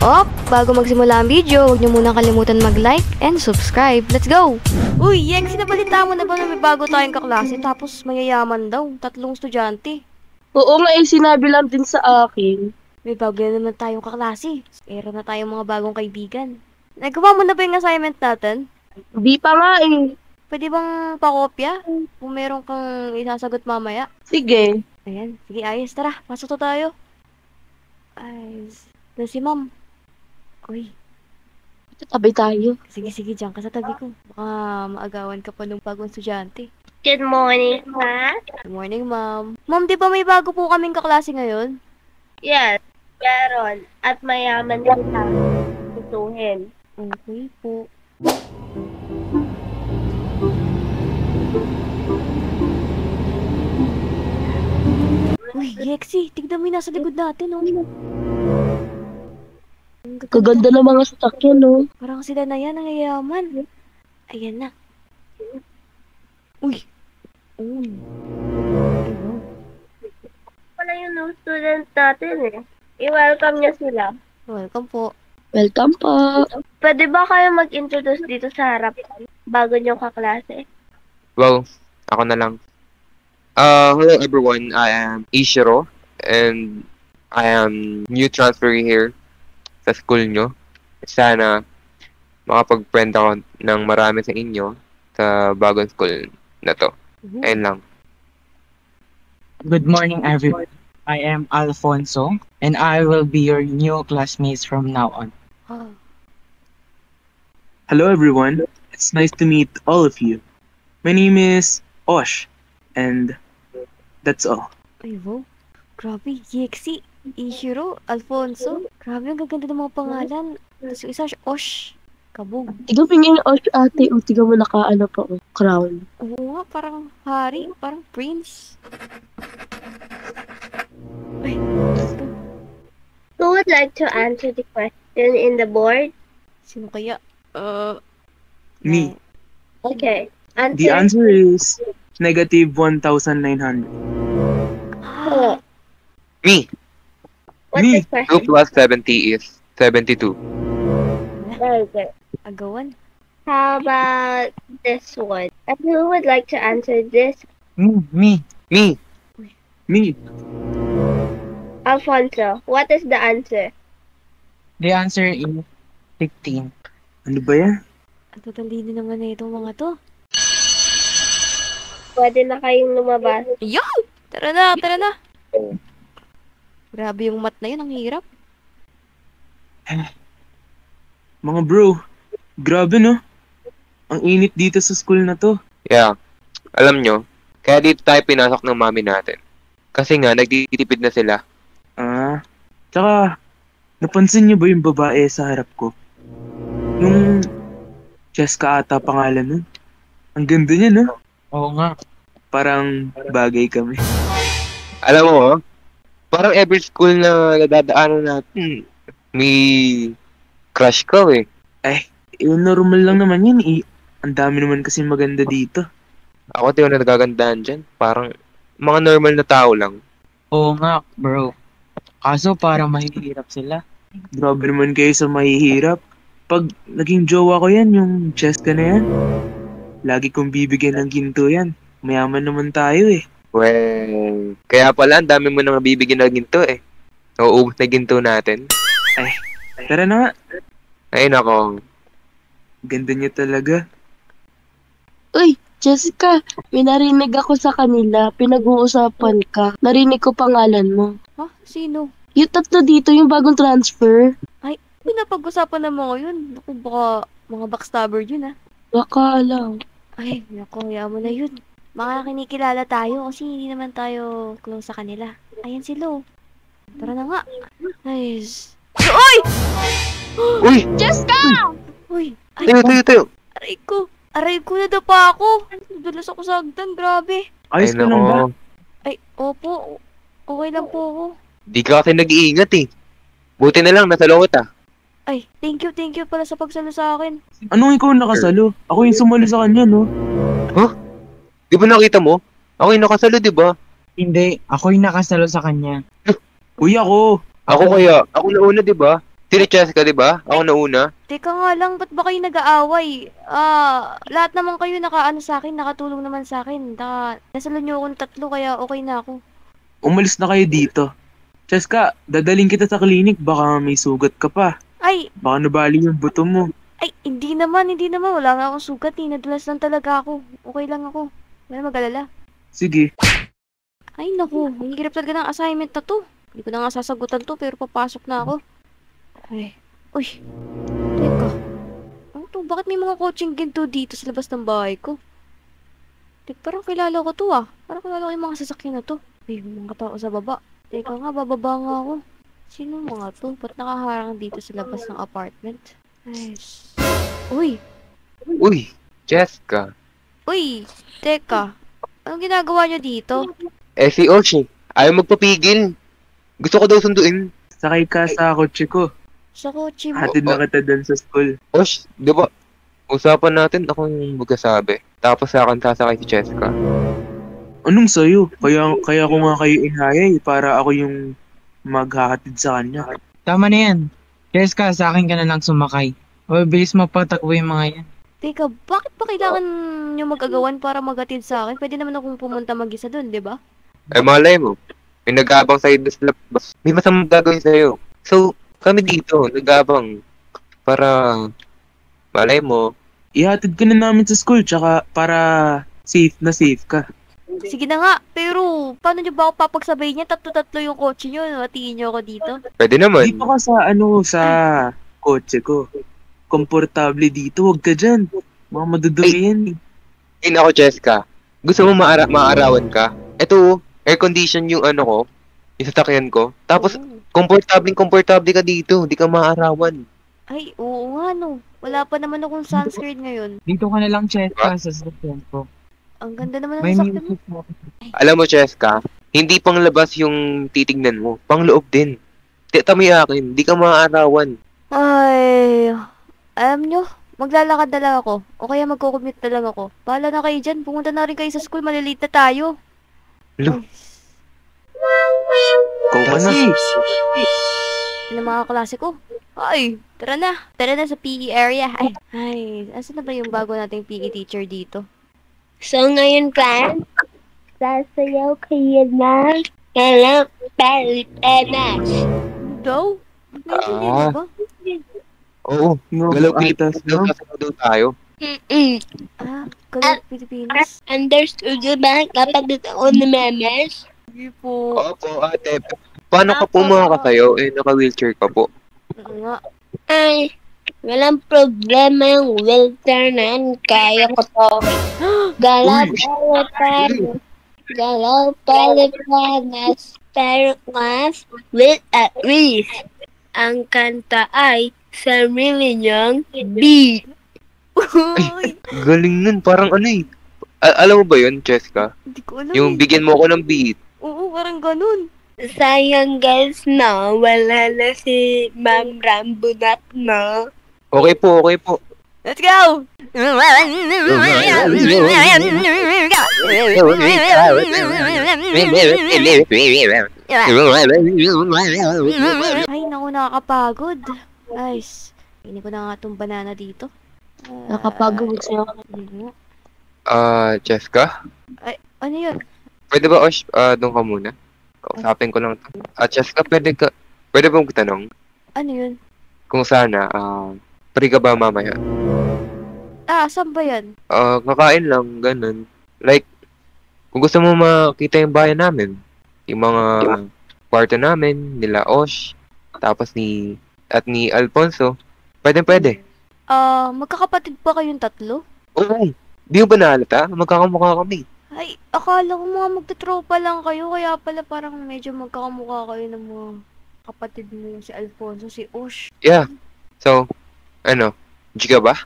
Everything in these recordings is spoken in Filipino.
Bago magsimula ang video, huwag niyo muna kalimutan mag-like and subscribe. Let's go! Uy, Yex, nabalita mo na ba na may bago tayong kaklase tapos mayayaman daw? 3 estudyante. Oo nga sinabi lang din sa akin. May bago na naman tayong kaklase. Meron na tayong mga bagong kaibigan. Nagawa mo na ba yung assignment natin? Di pa nga eh. Pwede bang pakopya? Kung meron kang isasagot mamaya. Sige. Ayan, sige ayos. Tara, pasok to tayo. Ayos. Doon si ma'am. Uy, Tabi tayo. sige, diyan ka sa tabi ko. Baka maagawan ka pa ng bagong estudyante. Good morning, ma. Good morning, ma'am. Ma'am, di ba may bago po kaming kaklase ngayon? Yes, meron. At mayaman sila. Tutuhin. Okay po. Uy, Lexi, tignan mo yung nasa likod natin, oh. Ang Kaganda ng mga sasakyan, no? Parang sila na yan, ang yayaman. Ayan na. Uy. Uy. Ayun. Wala yung new student natin eh. I-welcome niya sila. Welcome po. Welcome po. Pwede ba kayo mag-introduce dito sa harap bago niyong kaklase? Well, ako na lang. Hello everyone, I am Ishiro and I am new transfer here sa school nyo. Sana makapag-friend ako ng marami sa inyo sa bagong school na to. Ayun lang. Good morning, everyone. I am Alfonso, and I will be your new classmates from now on. Ah. Hello everyone, it's nice to meet all of you. My name is Osh, and that's all. Ay, wow. Grabe, Yexi, Ishiro, Alfonso. Grabe, ang gaganda ng mga pangalan. Tapos yung isa, Osh. Kabog. Tiga pingin Osh ate. O tiga mo naka-ano pa o. Crown. Oo nga, parang hari, parang prince. Ay, ito. Who would like to answer the question in the board? Sino kaya? Me. Okay. The answer is negative 1,900. Oh, Me! what's Me. the 2 question? plus 70 is 72. Very good. Agawan. How about this one? And who would like to answer this? Me. Me! Me. Alfonso, what is the answer? The answer is 15. Ano ba yan? Ang tatalino naman na itong mga to. Pwede na kayong lumabas. Yo! Tara na, tara na. Grabe yung mat na yun, ang hirap. Mga bro, grabe no? Ang init dito sa school na to. Yeah. Alam nyo, kaya dito tayo pinasok ng mami natin. Kasi nga, nagtitipid na sila. Tsaka, napansin niyo ba yung babae sa harap ko? Yung Cheska ata pangalan nun. Ang ganda niya no? Oo nga. Parang bagay kami. Alam mo, parang every school na nadadaanan natin, may crush ka eh. Normal lang naman yun eh. Ang dami naman kasi maganda dito. Ako di ko na nagagandahan dyan. Parang mga normal na tao lang. Oo nga, bro. Kaso parang mahihirap sila. Grabe naman kayo sa mahihirap. Pag naging jowa ko yan, yung Cheska na yan, lagi kong bibigyan ng ginto yan. Mayaman naman tayo eh. Well, kaya pala, ang dami mo nang bibigyan ng ginto eh. Nauubos na ginto natin. Tara na nga. Ay nako. Ganda niya talaga. Uy, Jessica. May narinig ako sa kanila. Pinag-uusapan ka. Narinig ko pangalan mo. Ha? Sino? Yung tatlo dito, yung bagong transfer. Pinapag-usapan ng mga yun. Naku, baka mga backstabber yun ah. Baka lang. Ay, naku, kaya mo na yun. Mga kinikilala tayo kasi hindi naman tayo close sa kanila. Ayan si Lo. Tara na nga. Nice. Uy! Uy! Jessica! Uy! Ay, Tayo! aray ko. Aray ko, nadapa ako. Nadulas ako sa hagdan, grabe. Ayos ka lang ba? Ay, opo. Okay lang po ako. Di ka kasi nag-iingat eh. Buti na lang, nasa loob ah. Ay, thank you pala sa pagsalo sa akin. Anong ikaw nakasalo? Ako yung sumali sa kanya, no? Di ba nakita mo? Ako yung nakasalo, di ba? Hindi, ako yung nakasalo sa kanya. Uy, ako! Ako kaya, ako nauna, di ba? Sino Cheska, di ba? Ako nauna. Teka nga lang, ba't ba kayo nag-aaway? Lahat naman kayo nakaano sa akin, nakatulong naman sa akin. Nasalo nyo akong 3, kaya okay na ako. Umalis na kayo dito. Cheska, dadaling kita sa klinik. Baka may sugat ka pa. Ay, Baka nabali yung buto mo. hindi naman. Wala nga akong sugat eh. Nadulas lang talaga ako. Okay lang ako. Wala mag-alala. Sige. Ay, naku. Ang hirap talaga ng assignment na to. Hindi ko na nga sasagutan to, pero papasok na ako. Ay. Uy. Teka. Ano to? Bakit may mga coaching ginto dito sa labas ng bahay ko? Teka, parang kilala ko to ah. Parang kilala ko yung mga sasakyan na to. May mga tao sa baba. Teka nga, bababa nga ako. Sino mga to? Ba't nakaharang dito sa labas ng apartment? Ay. Uy. Uy, Cheska. Uy. Teka. Anong ginagawa nyo dito? Si Oshi, ayaw magpapigil. Gusto ko daw sunduin. Sakay ka sa kotse ko. Sa kotse mo. Hatid na kita doon sa school. Osh, di ba? Usapan natin ako yung magkasabi. Tapos sa akin sasakay si Cheska. Anong sayo? Kaya ko nga kayo inhayay para ako yung maghahatid sa kanya. Tama na yan. Cheska, sa akin ka na lang sumakay. O, bilis magpatakbo yung mga yan. Teka, bakit pa kailangan nyo mag-agawan para magatid sa akin? Pwede naman akong pumunta mag-isa dun, di ba? Malay mo. May nag-aabang sa'yo doon sa labas. May masamang gagawin sa'yo. So, kami dito, nag-aabang. Para, malay mo. Ihatid ka na namin sa school tsaka para safe ka. Sige na nga, pero paano nyo ba ako papagsabay niya? 3 yung kotse nyo, matiin nyo ako dito. Pwede naman. Dito ka sa kotse ko. Komportable dito, huwag ka dyan. Mga madudumi yan eh. In ako, Cheska. Gusto mo maarawan ka? Ito, air condition yung ano ko. Yung sasakyan ko. Tapos, komportable ka dito. Hindi ka maarawan. Ay, oo nga no. Wala pa naman akong sunscreen ngayon. Dito ka na lang, Cheska, sa sasakyan ko. Ang ganda naman ng May sasakyan mo. music mo. Alam mo, Cheska, hindi pang labas yung titignan mo. Pang loob din. Tami akin, hindi ka maaarawan. Ay, alam nyo, maglalakad na lang ako. O kaya magko-commute na lang ako. Bahala na kayo dyan. Pumunta na rin kayo sa school. Malilate na tayo. Lo. Ikaw ka na. Ito na mga klase ko. Ay, tara na. Tara na sa PE area. Ay, asan na ba yung bago nating PE teacher dito? So ngayon, class, sasayaw kayo na kalap Pilipinas. Daw? Naintindihan mo ba? Oo. Galaw Pilipinas daw daw tayo. Galaw Pilipinas? Understood yun ba kapag ako na memes? Hindi po. Opo, ate. Paano ka po makakasayo? Naka-wheelchair ka po. Oo nga. Ay, walang problema yung wheelchair na yan. Kaya ko to. Galaw Pilipinas. Galaw Pilipinas. Pero class, with at least. Ang kanta ay Sarili niyang beat. Uy, Galing nun. Parang ano eh. Alam mo ba yun, Cheska? hindi ko alam. Yung bigyan mo ako ng beat. Oo, parang ganun. Sayang guys na wala na si Ma'am Rambunat na. Okay po, okay po. Let's go! Ay, naku, nakakapagod. Guys, hindi ko na nga itong banana dito. Nakapagod sa'yo. Cheska? Ay, ano yun? Pwede ba, Osh, doon ka muna? Kausapin ko lang to. Cheska, pwede ba magtanong? Ano yun? Kung sana, free ka ba mamaya? Saan ba yan? Kakain lang, ganun. Like, kung gusto mo makita yung bayan namin, yung mga kwarto namin, nila Osh, tapos ni Alfonso, pwede. Magkakapatid ba kayong 3? Oo, di mo ba nahalata? Magkakamukha kami. Ay, akala ko mga magtatropa lang kayo, kaya pala parang medyo magkakamukha kayo ng mga kapatid mo, si Alfonso, si Osh. Yeah. So, G ka ba?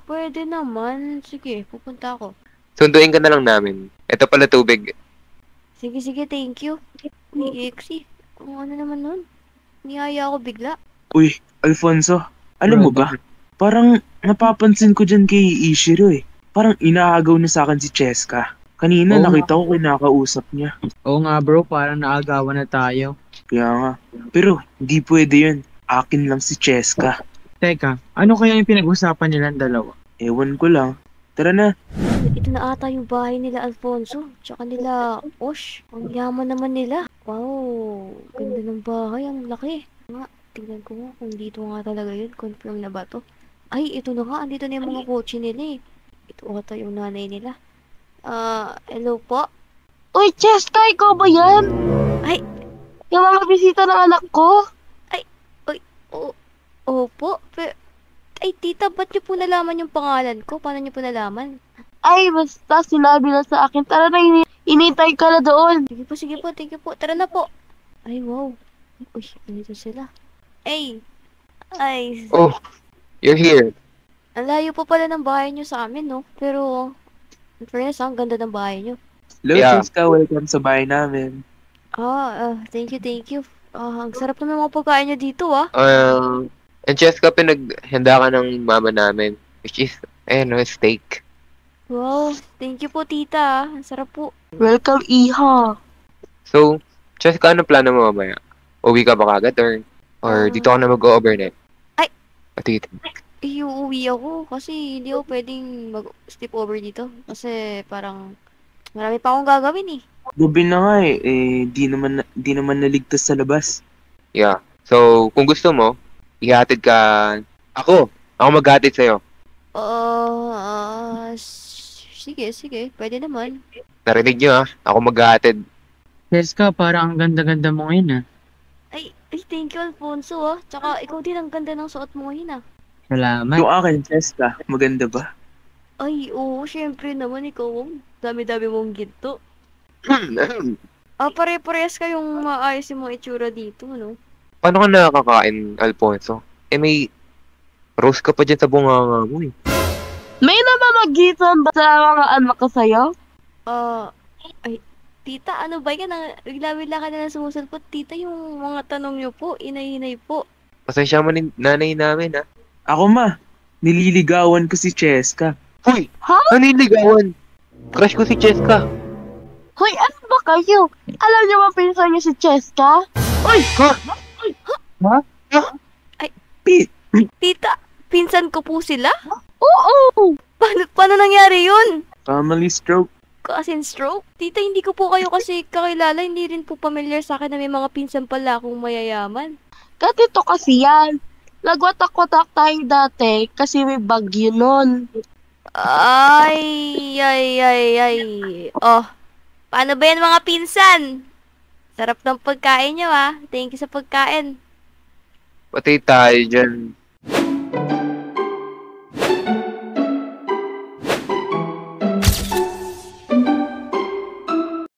Pwede naman. Sige, pupunta ako. Sunduin ka na lang namin. Ito pala tubig. Sige, thank you. Uy, Exy, kung ano naman nun? Niyaya ako bigla. Uy, Alfonso, alam mo ba? Parang napapansin ko dyan kay Ishiro eh. Parang inaagaw na sa akin si Cheska. Kanina Oo. nakita ko kinakausap niya. Oo nga bro, parang naagawan na tayo. Kaya nga. Pero hindi pwede yun. Akin lang si Cheska. Teka, ano kaya yung pinag-usapan nilang dalawa? Ewan ko lang. Tara na. Ito na ata yung bahay nila Alfonso. Tsaka nila Osh. Ang yaman naman nila. Wow, ganda ng bahay. Ang laki. Nga, tingnan ko nga kung dito nga talaga yun. Confirm na ba to? Ay, ito na nga. Andito na yung mga kotse nila eh. Ito ata yung nanay nila. Hello po? Uy, Cheska, ikaw ba yan? Ay! Yung mga bisita ng anak ko? Opo. Ay, tita, ba't niyo po nalaman yung pangalan ko? Paano niyo po nalaman? Ay, basta sinabi na sa akin. Tara na, initay ka na doon. Sige po, thank you po. Tara na po. Ay, wow. Uy, andito sila. Ay, Oh, you're here. ang layo po pala ng bahay niyo sa amin, no? Pero, in fairness, ang ganda ng bahay niyo. Hello, Yeah. Cheska. Welcome sa bahay namin. Thank you. Ang sarap naman mga pagkain niyo dito, ah. And Cheska, pinaghanda ka ng mama namin. Which is, steak. Wow, thank you po, tita. Ang sarap po. Welcome, Iha. So, Cheska, ano plano mo mamaya? Uwi ka ba kagad or dito ka na mag-overnight? Ay! Atita. Uuwi ako kasi hindi ako pwedeng mag-sleep over dito. Kasi parang marami pa akong gagawin, eh. Gabi na nga eh. Di naman naligtas sa labas. Yeah. So, kung gusto mo, ihatid ka... Ako maghatid sa'yo. Sige. Pwede naman. Narinig nyo ako maghatid. Cheska, parang ang ganda-ganda mo ngayon ah. Ay, thank you, Alfonso, ah. Tsaka, ikaw din ang ganda ng suot mo ngayon, ah. Salamat. Yung akin, Cheska. Maganda ba? Ay, oo, syempre naman ikaw. Dami-dami mong ginto. Pare-parehas kayong maayos yung mga itsura dito, no? Paano ka nakakakain, Alfonso? May rose ka pa dyan sa bunganga mo eh. May namamagitan ba sa mga anak ko sa'yo? Tita, ano ba yan? Bigla-bigla ka na lang sumusulpot. Tita, yung mga tanong niyo po, inay-inay po. Pasensya mo nanay namin Ako nililigawan ko si Cheska. Hoy! Ha? Naniligawan! Crush ko si Cheska. Hoy, ano ba kayo? Alam niyo ba pinsan niyo si Cheska? Tita, pinsan ko po sila? Oo! Paano nangyari yun? Family stroke. As in stroke? Tita, hindi ko po kayo kasi kakilala. Hindi rin po familiar sa akin na may mga pinsan pala akong mayayaman. Ganito kasi yan. Nagwatak-watak tayo dati kasi may bagyo nun. Ay. Oh, paano ba yan mga pinsan? Sarap ng pagkain nyo, ah. Thank you sa pagkain. Pati tayo dyan.